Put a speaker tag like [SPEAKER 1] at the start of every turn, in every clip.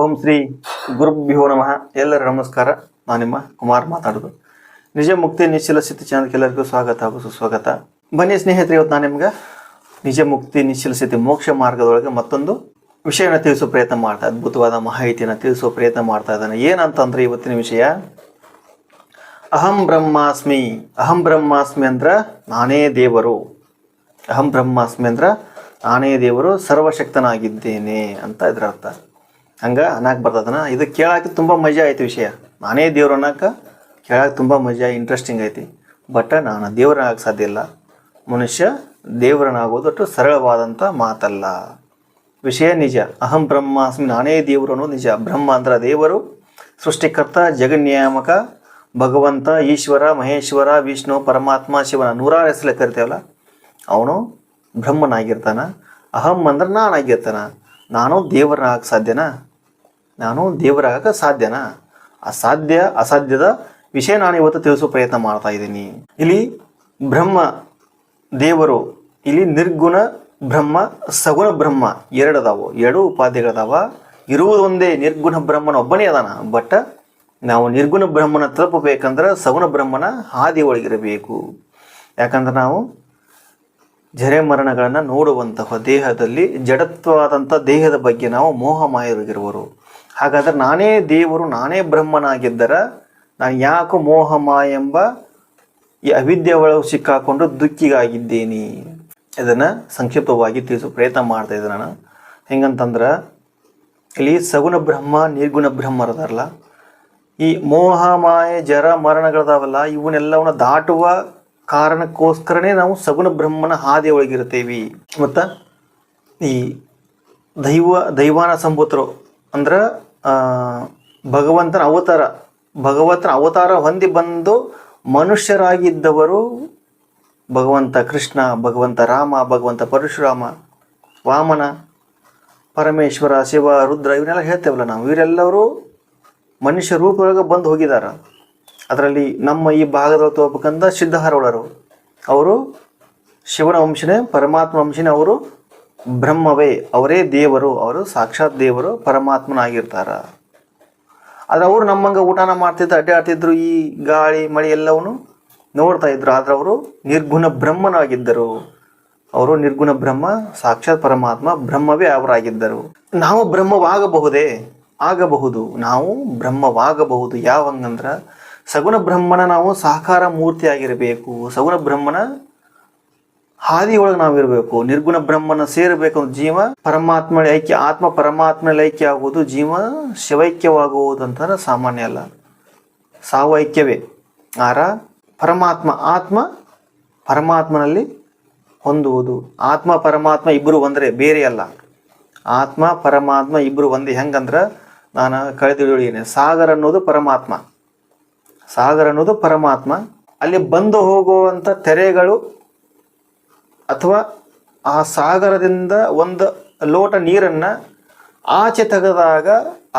[SPEAKER 1] ಓಂ ಶ್ರೀ ಗುರುಭ್ಯೋ ನಮಃ. ಎಲ್ಲರೂ ನಮಸ್ಕಾರ. ನಾನು ನಿಮ್ಮ ಕುಮಾರ್ ಮಾತಾಡೋದು. ನಿಜ ಮುಕ್ತಿ ನಿಶ್ಚಲ ಸ್ಥಿತಿ ಚಾನಲ್ಗೆ ಎಲ್ಲರಿಗೂ ಸ್ವಾಗತ ಹಾಗೂ ಸುಸ್ವಾಗತ. ಬನ್ನಿ ಸ್ನೇಹಿತರೆ, ಇವತ್ತು ನಾನು ನಿಮ್ಗೆ ನಿಜ ಮುಕ್ತಿ ನಿಶ್ಚಲ ಸ್ಥಿತಿ ಮೋಕ್ಷ ಮಾರ್ಗದೊಳಗೆ ಮತ್ತೊಂದು ವಿಷಯನ ತಿಳಿಸೋ ಪ್ರಯತ್ನ ಮಾಡ್ತಾ, ಅದ್ಭುತವಾದ ಮಾಹಿತಿಯನ್ನು ತಿಳಿಸೋ ಪ್ರಯತ್ನ ಮಾಡ್ತಾ ಇದ್ದಾನೆ. ಏನಂತಂದ್ರೆ ಇವತ್ತಿನ ವಿಷಯ ಅಹಂ ಬ್ರಹ್ಮಾಸ್ಮಿ. ಅಹಂ ಬ್ರಹ್ಮಾಸ್ಮಿ ಅಂದ್ರೆ ನಾನೇ ದೇವರು. ಅಹಂ ಬ್ರಹ್ಮಾಸ್ಮಿ ಅಂದ್ರೆ ನಾನೇ ದೇವರು, ಸರ್ವಶಕ್ತನಾಗಿದ್ದೇನೆ ಅಂತ ಇದ್ರ ಅರ್ಥ. ಹಂಗೆ ಅನ್ನಕ್ಕೆ ಬರ್ತದನ. ಇದು ಕೇಳೋಕೆ ತುಂಬ ಮಜಾ ಐತಿ ವಿಷಯ. ನಾನೇ ದೇವ್ರು ಅನ್ನೋಕೆ ಕೇಳೋಕೆ ತುಂಬ ಮಜಾ, ಇಂಟ್ರೆಸ್ಟಿಂಗ್ ಐತಿ. ಬಟ್ ನಾನು ದೇವರನ್ನಾಗಕ್ಕೆ ಸಾಧ್ಯ ಇಲ್ಲ. ಮನುಷ್ಯ ದೇವರನ್ನಾಗೋದು ಅಷ್ಟು ಸರಳವಾದಂಥ ಮಾತಲ್ಲ. ವಿಷಯ ನಿಜ. ಅಹಂ ಬ್ರಹ್ಮಾಸ್ಮಿ, ನಾನೇ ದೇವರು ಅನ್ನೋದು ನಿಜ. ಬ್ರಹ್ಮ ಅಂದ್ರೆ ದೇವರು, ಸೃಷ್ಟಿಕರ್ತ, ಜಗನ್ನಿಯಾಮಕ, ಭಗವಂತ, ಈಶ್ವರ, ಮಹೇಶ್ವರ, ವಿಷ್ಣು, ಪರಮಾತ್ಮ, ಶಿವನ 106 ಹೆಸರೇ ಕರಿತೇವಲ್ಲ, ಅವನು ಬ್ರಹ್ಮನಾಗಿರ್ತಾನ. ಅಹಂ ಅಂದ್ರೆ ನಾನಾಗಿರ್ತಾನ. ನಾನು ದೇವರಾಗಕ್ಕೆ ಸಾಧ್ಯನಾ? ನಾನು ದೇವರಾಗಕ್ಕೆ ಸಾಧ್ಯನಾ? ಅಸಾಧ್ಯ, ಅಸಾಧ್ಯದ ವಿಷಯ ನಾನು ಇವತ್ತು ತಿಳಿಸೋ ಪ್ರಯತ್ನ ಮಾಡ್ತಾ ಇದ್ದೀನಿ. ಇಲ್ಲಿ ಬ್ರಹ್ಮ ದೇವರು, ಇಲ್ಲಿ ನಿರ್ಗುಣ ಬ್ರಹ್ಮ, ಸಗುಣ ಬ್ರಹ್ಮ ಎರಡದಾವು, ಎರಡು ಉಪಾಧಿಗಳದಾವ. ಇರುವುದೊಂದೇ ನಿರ್ಗುಣ ಬ್ರಹ್ಮನ ಒಬ್ಬನೇ ಅದಾನ. ಬಟ್ ನಾವು ನಿರ್ಗುಣ ಬ್ರಹ್ಮನ ತಲುಪಬೇಕಂದ್ರೆ ಸಗುಣ ಬ್ರಹ್ಮನ ಹಾದಿ ಒಳಗಿರಬೇಕು. ಯಾಕಂದ್ರೆ ನಾವು ಜರೆ ಮರಣಗಳನ್ನು ನೋಡುವಂತಹ ದೇಹದಲ್ಲಿ ಜಡತ್ವವಾದಂಥ ದೇಹದ ಬಗ್ಗೆ ನಾವು ಮೋಹಮಾಯವಾಗಿರುವರು. ಹಾಗಾದ್ರೆ ನಾನೇ ದೇವರು, ನಾನೇ ಬ್ರಹ್ಮನಾಗಿದ್ದರೆ ನಾನು ಯಾಕೋ ಮೋಹಮಾಯ ಎಂಬ ಈ ಅವಿದ್ಯೆ ಒಳಗೆ ಸಿಕ್ಕಾಕೊಂಡು ದುಃಖಿಗಾಗಿದ್ದೀನಿ. ಇದನ್ನು ಸಂಕ್ಷಿಪ್ತವಾಗಿ ತಿಳಿಸೋ ಪ್ರಯತ್ನ ಮಾಡ್ತಾ ಇದ್ದೆ ನಾನು. ಹೆಂಗಂತಂದ್ರೆ ಇಲ್ಲಿ ಸಗುಣ ಬ್ರಹ್ಮ, ನಿರ್ಗುಣ ಬ್ರಹ್ಮ ಇರದಾರಲ್ಲ, ಈ ಮೋಹಮಾಯ ಜರ ಮರಣಗಳದಾವಲ್ಲ, ಇವನ್ನೆಲ್ಲವನ್ನ ದಾಟುವ ಕಾರಣಕ್ಕೋಸ್ಕರನೇ ನಾವು ಸಗುಣ ಬ್ರಹ್ಮನ ಹಾದಿ ಒಳಗಿರ್ತೇವೆ. ಮತ್ತು ಈ ದೈವಾನ ಸಂಭೂತರು ಅಂದ್ರೆ ಭಗವಂತನ ಅವತಾರ ಹೊಂದಿ ಬಂದು ಮನುಷ್ಯರಾಗಿದ್ದವರು ಭಗವಂತ ಕೃಷ್ಣ, ಭಗವಂತ ರಾಮ, ಭಗವಂತ ಪರಶುರಾಮ, ವಾಮನ, ಪರಮೇಶ್ವರ, ಶಿವ, ರುದ್ರ ಇವನ್ನೆಲ್ಲ ಹೇಳ್ತೇವಲ್ಲ ನಾವು. ಇವರೆಲ್ಲರೂ ಮನುಷ್ಯ ರೂಪದೊಳಗೆ ಬಂದು ಹೋಗಿದ್ದಾರೆ. ಅದರಲ್ಲಿ ನಮ್ಮ ಈ ಭಾಗದಲ್ಲಿ ತಗೋಬೇಕಂದ ಸಿದ್ಧಹರೊಳರು, ಅವರು ಶಿವನ ವಂಶನೇ, ಪರಮಾತ್ಮ ವಂಶನೇ, ಅವರು ಬ್ರಹ್ಮವೇ, ಅವರೇ ದೇವರು, ಅವರು ಸಾಕ್ಷಾತ್ ದೇವರು, ಪರಮಾತ್ಮನಾಗಿರ್ತಾರ. ಆದರೆ ಅವರು ನಮ್ಮಂಗೆ ಊಟನ ಮಾಡ್ತಿದ್ರು, ಅಡ್ಡಾಡ್ತಿದ್ರು, ಈ ಗಾಳಿ ಮಳೆ ಎಲ್ಲವನ್ನು ನೋಡ್ತಾ ಇದ್ರು. ಆದರೆ ಅವರು ನಿರ್ಗುಣ ಬ್ರಹ್ಮನಾಗಿದ್ದರು. ಅವರು ನಿರ್ಗುಣ ಬ್ರಹ್ಮ, ಸಾಕ್ಷಾತ್ ಪರಮಾತ್ಮ, ಬ್ರಹ್ಮವೇ ಅವರಾಗಿದ್ದರು. ನಾವು ಬ್ರಹ್ಮವಾಗಬಹುದೇ? ಆಗಬಹುದು. ನಾವು ಬ್ರಹ್ಮವಾಗಬಹುದು. ಯಾವಂಗಂದ್ರೆ ಸಗುಣ ಬ್ರಹ್ಮನ ನಾವು ಸಾಕಾರ ಮೂರ್ತಿಯಾಗಿರಬೇಕು. ಸಗುಣ ಬ್ರಹ್ಮನ ಹಾದಿಯೊಳಗೆ ನಾವಿರಬೇಕು. ನಿರ್ಗುಣ ಬ್ರಹ್ಮನ ಸೇರಬೇಕು. ಜೀವ ಪರಮಾತ್ಮ ಐಕ್ಯ, ಆತ್ಮ ಪರಮಾತ್ಮ ಐಕ್ಯ ಆಗುವುದು, ಜೀವ ಶಿವೈಕ್ಯವಾಗುವುದು ಅಂತಂದ್ರೆ ಸಾಮಾನ್ಯ ಅಲ್ಲ, ಸಾವೈಕ್ಯವೇ. ಪರಮಾತ್ಮ, ಆತ್ಮ ಪರಮಾತ್ಮನಲ್ಲಿ ಹೊಂದುವುದು. ಆತ್ಮ ಪರಮಾತ್ಮ ಇಬ್ಬರು ಒಂದರೆ, ಬೇರೆ ಅಲ್ಲ. ಆತ್ಮ ಪರಮಾತ್ಮ ಇಬ್ಬರು ಒಂದೇ. ಹೆಂಗಂದ್ರೆ ನಾನು ಕಳೆದಿದ್ದೇನೆ, ಸಾಗರ ಅನ್ನೋದು ಪರಮಾತ್ಮ, ಸಾಗರ ಅನ್ನೋದು ಪರಮಾತ್ಮ. ಅಲ್ಲಿ ಬಂದು ಹೋಗುವಂಥ ತೆರೆಗಳು ಅಥವಾ ಆ ಸಾಗರದಿಂದ ಒಂದು ಲೋಟ ನೀರನ್ನು ಆಚೆ ತೆಗೆದಾಗ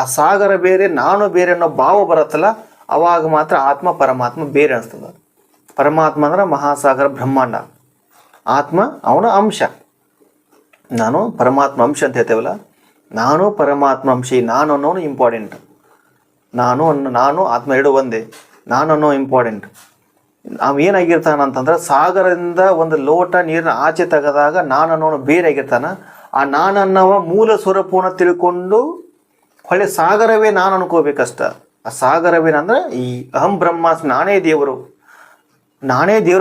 [SPEAKER 1] ಆ ಸಾಗರ ಬೇರೆ, ನಾನು ಬೇರೆ ಅನ್ನೋ ಭಾವ ಬರುತ್ತಲ್ಲ, ಅವಾಗ ಮಾತ್ರ ಆತ್ಮ ಪರಮಾತ್ಮ ಬೇರೆ ಅನಿಸ್ತದೆ. ಪರಮಾತ್ಮ ಅಂದ್ರೆ ಮಹಾಸಾಗರ ಬ್ರಹ್ಮಾಂಡ, ಆತ್ಮ ಅವನ ಅಂಶ. ನಾನು ಪರಮಾತ್ಮ ಅಂಶ ಅಂತ ಹೇಳ್ತೇವಲ್ಲ, ನಾನು ಪರಮಾತ್ಮ ಅಂಶ. ನಾನು ಅನ್ನೋನು ಇಂಪಾರ್ಟೆಂಟ್. ನಾನು ಆತ್ಮ ಎರಡು ಒಂದೇ. ನಾನು ಅನ್ನೋ ಇಂಪಾರ್ಟೆಂಟ್. ಅವ ಏನಾಗಿರ್ತಾನಂತಂದ್ರೆ ಸಾಗರದಿಂದ ಒಂದು ಲೋಟ ನೀರನ್ನ ಆಚೆ ತೆಗೆದಾಗ ನಾನು ಅನ್ನೋನು ಬೇರೆ ಆಗಿರ್ತಾನ. ಆ ನಾನು ಅನ್ನೋವ ಮೂಲ ಸ್ವರೂಪವನ್ನು ತಿಳ್ಕೊಂಡು ಹೊಳೆ ಸಾಗರವೇ ನಾನು ಅನ್ಕೋಬೇಕಷ್ಟ. ಆ ಸಾಗರವೇನಂದ್ರೆ ಈ ಅಹಂ ಬ್ರಹ್ಮಾಸ್ಮಿ, ನಾನೇ ದೇವರು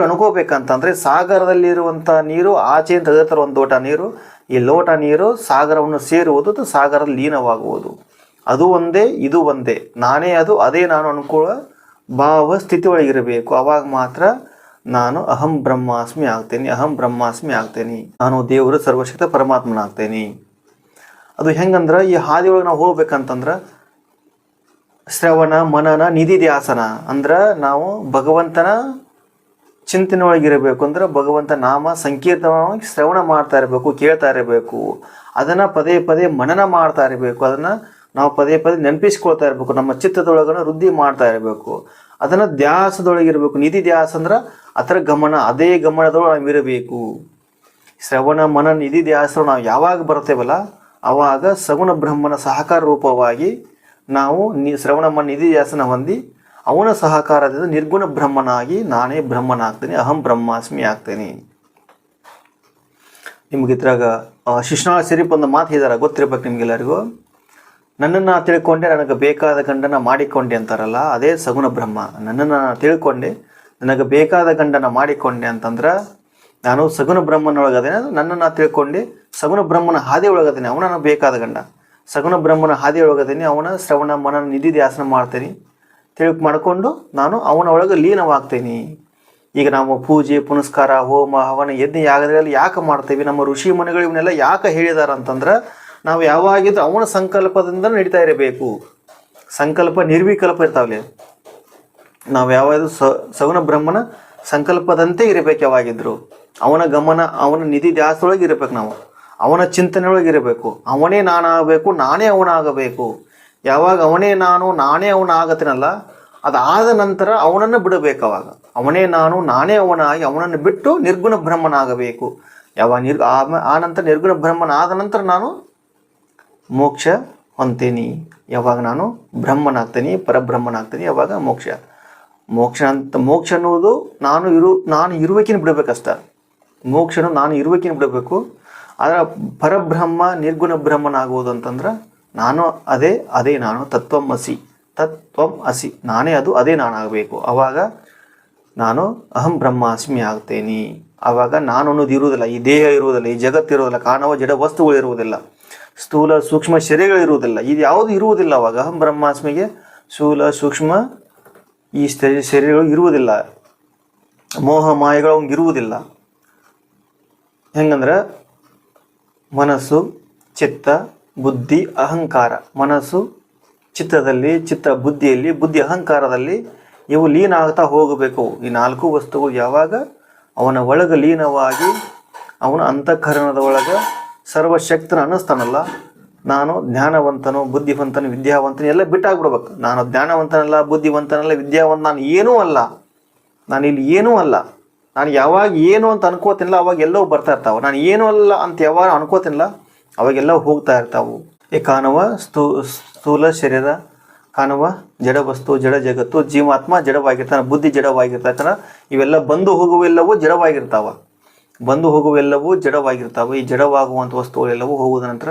[SPEAKER 1] ಅನ್ಕೋಬೇಕಂತಂದ್ರೆ ಸಾಗರದಲ್ಲಿರುವಂಥ ನೀರು ಆಚೆ ತೆಗೆದಿರ್ತಾರೆ ಒಂದು ಲೋಟ ನೀರು, ಈ ಲೋಟ ನೀರು ಸಾಗರವನ್ನು ಸೇರುವುದು, ಅದು ಸಾಗರದಲ್ಲಿ ಲೀನವಾಗುವುದು. ಅದು ಒಂದೇ, ಇದು ಒಂದೇ. ನಾನೇ ಅದು, ಅದೇ ನಾನು ಅನ್ಕೊಳ್ಳೋ ಭಾವ ಸ್ಥಿತಿ ಒಳಗಿರಬೇಕು. ಅವಾಗ ಮಾತ್ರ ನಾನು ಅಹಂ ಬ್ರಹ್ಮಾಸ್ಮಿ ಆಗ್ತೇನೆ. ನಾನು ದೇವರು, ಸರ್ವಶಕ್ತ ಪರಮಾತ್ಮನಾಗ್ತೇನೆ. ಅದು ಹೆಂಗಂದ್ರೆ ಈ ಹಾದಿ ಒಳಗೆ ನಾವು ಹೋಗ್ಬೇಕಂತಂದ್ರೆ ಶ್ರವಣ, ಮನನ, ನಿಧಿಧ್ಯಾಸನ ಅಂದ್ರೆ ನಾವು ಭಗವಂತನ ಚಿಂತನೆ ಒಳಗಿರಬೇಕು. ಅಂದ್ರೆ ಭಗವಂತ ನಾಮ ಸಂಕೀರ್ತನವಾಗಿ ಶ್ರವಣ ಮಾಡ್ತಾ ಇರಬೇಕು, ಕೇಳ್ತಾ ಇರಬೇಕು. ಅದನ್ನು ಪದೇ ಪದೇ ಮನನ ಮಾಡ್ತಾ ಇರಬೇಕು. ಅದನ್ನು ನಾವು ಪದೇ ಪದೇ ನೆನಪಿಸ್ಕೊಳ್ತಾ ಇರಬೇಕು. ನಮ್ಮ ಚಿತ್ತದೊಳಗನ್ನು ವೃದ್ಧಿ ಮಾಡ್ತಾ ಇರಬೇಕು. ಅದನ್ನು ಧ್ಯಾಸದೊಳಗಿರಬೇಕು. ನಿಧಿ ಧ್ಯಾಸ ಅಂದ್ರೆ ಅದರ ಗಮನ, ಅದೇ ಗಮನದೊಳಗೆ ನಾವು ಇರಬೇಕು. ಶ್ರವಣ ಮನ ನಿಧಿ ಧ್ಯಾಸ ನಾವು ಯಾವಾಗ ಬರ್ತೇವಲ್ಲ ಆವಾಗ ಸಗುಣ ಬ್ರಹ್ಮನ ಸಹಕಾರ ರೂಪವಾಗಿ ನಾವು ಶ್ರವಣ ನಿಧಿಧ್ಯಾಸನ ಹೊಂದಿ ಅವನ ಸಹಕಾರದಿಂದ ನಿರ್ಗುಣ ಬ್ರಹ್ಮನಾಗಿ ನಾನೇ ಬ್ರಹ್ಮನಾಗ್ತೀನಿ, ಅಹಂ ಬ್ರಹ್ಮಾಸ್ಮಿ ಆಗ್ತೇನೆ. ನಿಮ್ಗೆ ಇದ್ರಾಗ ಶಿಶ್ನಾಳ ಸಿರಿಪ್ ಒಂದು ಮಾತು ಹೇಳಿದಾರ, ಗೊತ್ತಿರ್ಬೇಕು ನಿಮ್ಗೆಲ್ಲರಿಗೂ. ನನ್ನನ್ನು ತಿಳ್ಕೊಂಡೆ ನನಗೆ ಬೇಕಾದ ಗಂಡನ ಮಾಡಿಕೊಂಡೆ ಅಂತಾರಲ್ಲ, ಅದೇ ಸಗುಣ ಬ್ರಹ್ಮ. ನನ್ನನ್ನು ತಿಳ್ಕೊಂಡೆ ನನಗೆ ಬೇಕಾದ ಗಂಡನ ಮಾಡಿಕೊಂಡೆ ಅಂತಂದ್ರೆ ನಾನು ಸಗುಣ ಬ್ರಹ್ಮನೊಳಗದೇನೆ. ನನ್ನನ್ನು ತಿಳ್ಕೊಂಡು ಸಗುಣ ಬ್ರಹ್ಮನ ಹಾದಿ ಒಳಗದೇನೆ, ಅವನ ಬೇಕಾದ ಗಂಡ. ಸಗುಣ ಬ್ರಹ್ಮನ ಹಾದಿ ಒಳಗದೇನೆ ಅವನ ಶ್ರವಣ ಮನನ ನಿಧಿಧ್ಯಾಸನ ಮಾಡ್ತೀನಿ. ಮಾಡಿಕೊಂಡು ನಾನು ಅವನ ಒಳಗೆ ಲೀನವಾಗ್ತೀನಿ. ಈಗ ನಾವು ಪೂಜೆ ಪುನಸ್ಕಾರ ಹೋಮ ಹವನ ಯಜ್ಞ ಯಾಗದಲ್ಲಿ ಯಾಕೆ ಮಾಡ್ತೀವಿ? ನಮ್ಮ ಋಷಿ ಮನೆಗಳು ಇವನ್ನೆಲ್ಲ ಯಾಕೆ ಹೇಳಿದಾರ ಅಂತಂದ್ರೆ ನಾವು ಯಾವಾಗಿದ್ರೂ ಅವನ ಸಂಕಲ್ಪದಿಂದ ನಡೀತಾ ಇರಬೇಕು. ಸಂಕಲ್ಪ ನಿರ್ವಿಕಲ್ಪ ಇರ್ತಾವಲ್ಲಿ. ನಾವು ಯಾವಾಗಲೂ ಸಗುಣ ಬ್ರಹ್ಮನ ಸಂಕಲ್ಪದಂತೆ ಇರಬೇಕು. ಯಾವಾಗಿದ್ರು ಅವನ ಗಮನ ಅವನ ನಿಧಿಧ್ಯಾಸದೊಳಗೆ ಇರಬೇಕು. ನಾವು ಅವನ ಚಿಂತನೆಯೊಳಗೆ ಇರಬೇಕು. ಅವನೇ ನಾನಾಗಬೇಕು, ನಾನೇ ಅವನಾಗಬೇಕು. ಯಾವಾಗ ಅವನೇ ನಾನು ನಾನೇ ಅವನ ಆಗತ್ತೀನಲ್ಲ, ಅದಾದ ನಂತರ ಅವನನ್ನು ಬಿಡಬೇಕು. ಅವಾಗ ಅವನೇ ನಾನು ನಾನೇ ಅವನಾಗಿ ಅವನನ್ನು ಬಿಟ್ಟು ನಿರ್ಗುಣ ಬ್ರಹ್ಮನಾಗಬೇಕು. ಯಾವಾಗ ಆ ನಂತರ ನಿರ್ಗುಣ ಬ್ರಹ್ಮನ ಆದ ನಂತರ ನಾನು ಮೋಕ್ಷ ಹೊಂತೀನಿ. ಯಾವಾಗ ನಾನು ಬ್ರಹ್ಮನಾಗ್ತೀನಿ, ಪರಬ್ರಹ್ಮನಾಗ್ತೀನಿ, ಯಾವಾಗ ಮೋಕ್ಷ ಅನ್ನೋದು ನಾನು ಇರುವಿಕೆನ ಬಿಡಬೇಕಷ್ಟ. ಮೋಕ್ಷನು ನಾನು ಇರುವಿಕೆನ ಬಿಡಬೇಕು. ಆದರೆ ಪರಬ್ರಹ್ಮ ನಿರ್ಗುಣ ಬ್ರಹ್ಮನಾಗುವುದು ಅಂತಂದ್ರೆ ನಾನು ಅದೇ ನಾನು ತತ್ವಂ ಅಸಿ ನಾನೇ ಅದೇ ನಾನಾಗಬೇಕು. ಆವಾಗ ನಾನು ಅಹಂ ಬ್ರಹ್ಮಾಸ್ಮಿ ಆಗ್ತೇನೆ. ಆವಾಗ ನಾನು ಅನ್ನೋದು ಇರುವುದಿಲ್ಲ, ಈ ದೇಹ ಇರುವುದಿಲ್ಲ, ಈ ಜಗತ್ತು ಇರುವುದಿಲ್ಲ, ಕಾಣುವ ಜಡ ವಸ್ತುಗಳು ಇರುವುದಿಲ್ಲ, ಸ್ಥೂಲ ಸೂಕ್ಷ್ಮ ಶರೀರಗಳು ಇರುವುದಿಲ್ಲ, ಇದು ಯಾವುದು ಇರುವುದಿಲ್ಲ. ಅವಾಗ ಅಹಂ ಬ್ರಹ್ಮಾಸ್ಮಿಗೆ ಸ್ಥೂಲ ಸೂಕ್ಷ್ಮ ಈ ಶರೀರಗಳು ಇರುವುದಿಲ್ಲ, ಮೋಹ ಮಾಯೆಗಳು ಅವಂಗೆ ಇರುವುದಿಲ್ಲ. ಹೆಂಗಂದ್ರೆ ಮನಸ್ಸು, ಚಿತ್ತ, ಬುದ್ಧಿ, ಅಹಂಕಾರ. ಮನಸ್ಸು ಚಿತ್ತದಲ್ಲಿ, ಚಿತ್ತ ಬುದ್ಧಿಯಲ್ಲಿ, ಬುದ್ಧಿ ಅಹಂಕಾರದಲ್ಲಿ ಇವು ಲೀನ ಆಗ್ತಾ ಹೋಗಬೇಕು. ಈ 4 ವಸ್ತುಗಳು ಯಾವಾಗ ಅವನ ಒಳಗೆ ಲೀನವಾಗಿ ಅವನ ಅಂತಃಕರಣದ ಒಳಗೆ ಸರ್ವಶಕ್ತನ ಅನ್ನಿಸ್ತಾನಲ್ಲ, ನಾನು ಜ್ಞಾನವಂತನು, ಬುದ್ಧಿವಂತನು, ವಿದ್ಯಾವಂತನು ಎಲ್ಲ ಬಿಟ್ಟಾಗ್ಬಿಡ್ಬೇಕು. ನಾನು ಜ್ಞಾನವಂತನಲ್ಲ, ಬುದ್ಧಿವಂತನಲ್ಲ, ವಿದ್ಯಾವಂತ, ನಾನು ಏನೂ ಅಲ್ಲ, ನಾನು ಇಲ್ಲಿ ಏನೂ ಅಲ್ಲ. ನಾನು ಯಾವಾಗ ಏನು ಅಂತ ಅನ್ಕೋತಿಲ್ಲ ಅವಾಗ ಎಲ್ಲವೂ ಬರ್ತಾ ಇರ್ತಾವೆ. ನಾನು ಏನೂ ಅಲ್ಲ ಅಂತ ಯಾವಾಗ ಅನ್ಕೋತಿಲ್ಲ ಅವಾಗೆಲ್ಲ ಹೋಗ್ತಾ ಇರ್ತಾವೆ. ಈ ಕಾಣುವ ಸ್ಥೂಲ ಶರೀರ, ಕಾಣುವ ಜಡ ವಸ್ತು, ಜಡ ಜಗತ್ತು, ಜೀವಾತ್ಮ ಜಡವಾಗಿರ್ತಾನೆ, ಬುದ್ಧಿ ಜಡವಾಗಿರ್ತಾನೆ. ಇವೆಲ್ಲ ಬಂದು ಹೋಗುವೆಲ್ಲವೂ ಜಡವಾಗಿರ್ತಾವೆ. ಈ ಜಡವಾಗುವಂಥ ವಸ್ತುಗಳೆಲ್ಲವೂ ಹೋಗುವುದ ನಂತರ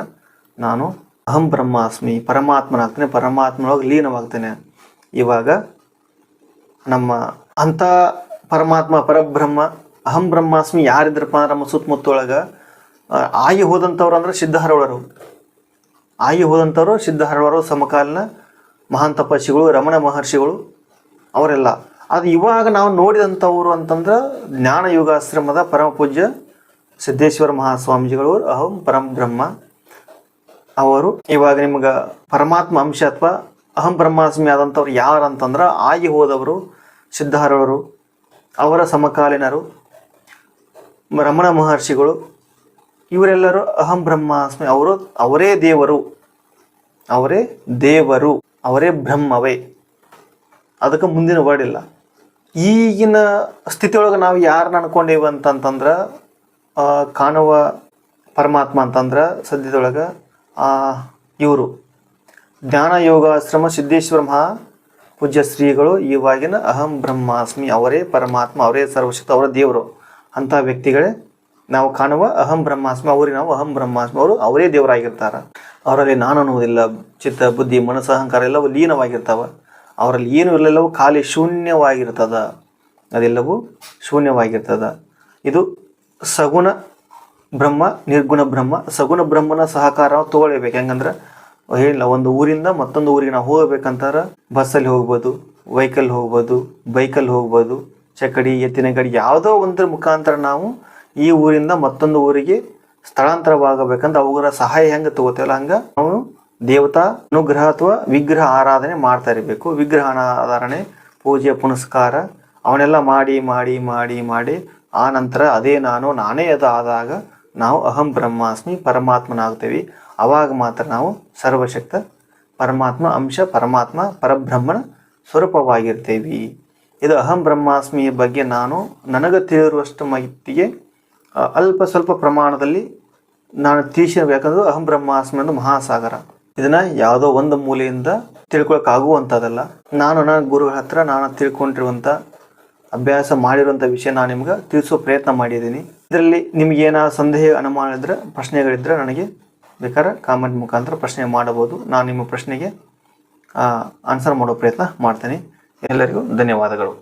[SPEAKER 1] ನಾನು ಅಹಂ ಬ್ರಹ್ಮಾಸ್ಮಿ ಪರಮಾತ್ಮನಾಗ್ತೇನೆ, ಪರಮಾತ್ಮನೊಳಗೆ ಲೀನವಾಗ್ತೇನೆ. ಇವಾಗ ನಮ್ಮ ಅಂಥ ಪರಮಾತ್ಮ ಪರಬ್ರಹ್ಮ ಅಹಂ ಬ್ರಹ್ಮಾಸ್ಮಿ ಯಾರಿದ್ರಪ್ಪ ಅಂದ್ರೆ ನಮ್ಮ ಸುತ್ತಮುತ್ತೊಳಗೆ ಆಗಿ ಹೋದಂಥವ್ರು ಅಂದ್ರೆ ಸಿದ್ಧಹರಳವರು, ಸಮಕಾಲೀನ ಮಹಾನ್ ತಪಸ್ವಿಗಳು, ರಮಣ ಮಹರ್ಷಿಗಳು ಅವರೆಲ್ಲ. ಅದು ಇವಾಗ ನಾವು ನೋಡಿದಂಥವ್ರು ಅಂತಂದ್ರೆ ಜ್ಞಾನ ಯೋಗಾಶ್ರಮದ ಪರಮ ಪೂಜ್ಯ ಸಿದ್ದೇಶ್ವರ ಮಹಾಸ್ವಾಮೀಜಿಗಳು ಅಹಂ ಪರಬ್ರಹ್ಮ ಅವರು. ಇವಾಗ ನಿಮ್ಗೆ ಪರಮಾತ್ಮ ಅಂಶ ಅಥವಾ ಅಹಂ ಬ್ರಹ್ಮಾಸ್ಮಿ ಆದಂಥವ್ರು ಯಾರು ಅಂತಂದ್ರೆ ಆಗಿ ಹೋದವರು ಸಿದ್ಧಹರಳವರು, ಅವರ ಸಮಕಾಲೀನರು, ರಮಣ ಮಹರ್ಷಿಗಳು, ಇವರೆಲ್ಲರೂ ಅಹಂ ಬ್ರಹ್ಮಾಸ್ಮಿ. ಅವರೇ ದೇವರು, ಅವರೇ ಬ್ರಹ್ಮವೇ. ಅದಕ್ಕೆ ಮುಂದಿನ ವರ್ಡ್ ಇಲ್ಲ. ಈಗಿನ ಸ್ಥಿತಿಯೊಳಗೆ ನಾವು ಯಾರನ್ನ ಅನ್ಕೊಂಡೇವಿ ಅಂತಂತಂದ್ರೆ ಕಾಣುವ ಪರಮಾತ್ಮ ಅಂತಂದ್ರೆ ಸದ್ಯದೊಳಗೆ ಇವರು ಜ್ಞಾನ ಯೋಗಾಶ್ರಮ ಸಿದ್ದೇಶ್ವರ ಮಹಾ ಪೂಜ್ಯ ಶ್ರೀಗಳು ಇವಾಗಿನ ಅಹಂ ಬ್ರಹ್ಮಾಸ್ಮಿ, ಅವರೇ ಪರಮಾತ್ಮ, ಅವರೇ ಸರ್ವಶಕ್ತ, ಅವರ ದೇವರು. ಅಂಥ ವ್ಯಕ್ತಿಗಳೇ ನಾವು ಕಾಣುವ ಅಹಂ ಬ್ರಹ್ಮಾಸ್ಮಿ. ಅವ್ರಿಗೆ ನಾವು ಅಹಂ ಬ್ರಹ್ಮಾಸ್ಮಿ, ಅವರೇ ದೇವರಾಗಿರ್ತಾರೆ. ಅವರಲ್ಲಿ ನಾನು ಅನ್ನೋದಿಲ್ಲ, ಚಿತ್ತ ಬುದ್ಧಿ ಮನಸ್ಸು ಅಹಂಕಾರ ಎಲ್ಲವೂ ಲೀನವಾಗಿರ್ತಾವೆ. ಅವರಲ್ಲಿ ಏನು ಇರಲಿಲ್ಲವೂ ಖಾಲಿ ಶೂನ್ಯವಾಗಿರ್ತದ, ಅದೆಲ್ಲವೂ ಶೂನ್ಯವಾಗಿರ್ತದ. ಇದು ಸಗುಣ ಬ್ರಹ್ಮ, ನಿರ್ಗುಣ ಬ್ರಹ್ಮ. ಸಗುಣ ಬ್ರಹ್ಮನ ಸಹಕಾರ ತೊಗೊಳ್ಬೇಕು. ಹೆಂಗಂದ್ರೆ ಹೇಳಿಲ್ಲ, ಒಂದು ಊರಿಂದ ಮತ್ತೊಂದು ಊರಿಗೆ ನಾವು ಹೋಗ್ಬೇಕಂತಾರೆ ಬಸ್ಸಲ್ಲಿ ಹೋಗ್ಬೋದು, ವೆಹಿಕಲ್ ಹೋಗ್ಬೋದು, ಬೈಕಲ್ಲಿ ಹೋಗ್ಬೋದು, ಚಕಡಿ ಎತ್ತಿನ ಗಾಡಿ ಯಾವುದೋ ಒಂದ್ರ ಮುಖಾಂತರ ನಾವು ಈ ಊರಿಂದ ಮತ್ತೊಂದು ಊರಿಗೆ ಸ್ಥಳಾಂತರವಾಗಬೇಕಂತ ಅವುಗಳ ಸಹಾಯ ಹೆಂಗೆ ತಗೋತೇವಲ್ಲ ಹಂಗೆ ನಾವು ದೇವತಾ ಅನುಗ್ರಹ ಅಥವಾ ವಿಗ್ರಹ ಆರಾಧನೆ ಮಾಡ್ತಾ ಇರಬೇಕು. ವಿಗ್ರಹ ಆರಾಧನೆ, ಪೂಜೆ ಪುನಸ್ಕಾರ ಅವನ್ನೆಲ್ಲ ಮಾಡಿ ಮಾಡಿ ಮಾಡಿ ಮಾಡಿ ಆ ನಂತರ ನಾನೇ ಆದಾಗ ನಾವು ಅಹಂ ಬ್ರಹ್ಮಾಸ್ಮಿ ಪರಮಾತ್ಮನಾಗ್ತೇವೆ. ಆವಾಗ ಮಾತ್ರ ನಾವು ಸರ್ವಶಕ್ತ ಪರಮಾತ್ಮ ಅಂಶ, ಪರಮಾತ್ಮ ಪರಬ್ರಹ್ಮನ ಸ್ವರೂಪವಾಗಿರ್ತೇವೆ. ಇದು ಅಹಂ ಬ್ರಹ್ಮಾಸ್ಮಿಯ ಬಗ್ಗೆ ನನಗೆ ತಿಳಿದಿರುವಷ್ಟು ಮಾಹಿತಿಗೆ ಅಲ್ಪ ಸ್ವಲ್ಪ ಪ್ರಮಾಣದಲ್ಲಿ ನಾನು ತಿಳಿಸಿರ್ಬೇಕು. ಯಾಕಂದ್ರೆ ಅಹಂ ಬ್ರಹ್ಮಾಸ್ಮಿ ಒಂದು ಮಹಾಸಾಗರ. ಇದನ್ನ ಯಾವುದೋ ಒಂದು ಮೂಲೆಯಿಂದ ತಿಳ್ಕೊಳಕ್ಕಾಗುವಂಥದ್ದಲ್ಲ. ನಾನು ನನ್ನ ಗುರುಗಳ ಹತ್ರ ನಾನು ತಿಳ್ಕೊಂಡಿರುವಂಥ ಅಭ್ಯಾಸ ಮಾಡಿರುವಂಥ ವಿಷಯ ನಾನು ನಿಮ್ಗೆ ತಿಳಿಸೋ ಪ್ರಯತ್ನ ಮಾಡಿದ್ದೀನಿ. ಇದರಲ್ಲಿ ನಿಮ್ಗೆ ಏನಾದ್ರು ಸಂದೇಹ ಅನುಮಾನ ಇದ್ದರೆ, ಪ್ರಶ್ನೆಗಳಿದ್ದರೆ ನನಗೆ ಬೇಕಾದ್ರೆ ಕಾಮೆಂಟ್ ಮುಖಾಂತರ ಪ್ರಶ್ನೆ ಮಾಡಬಹುದು. ನಾನು ನಿಮ್ಮ ಪ್ರಶ್ನೆಗೆ ಆನ್ಸರ್ ಮಾಡೋ ಪ್ರಯತ್ನ ಮಾಡ್ತೀನಿ. ಎಲ್ಲರಿಗೂ ಧನ್ಯವಾದಗಳು.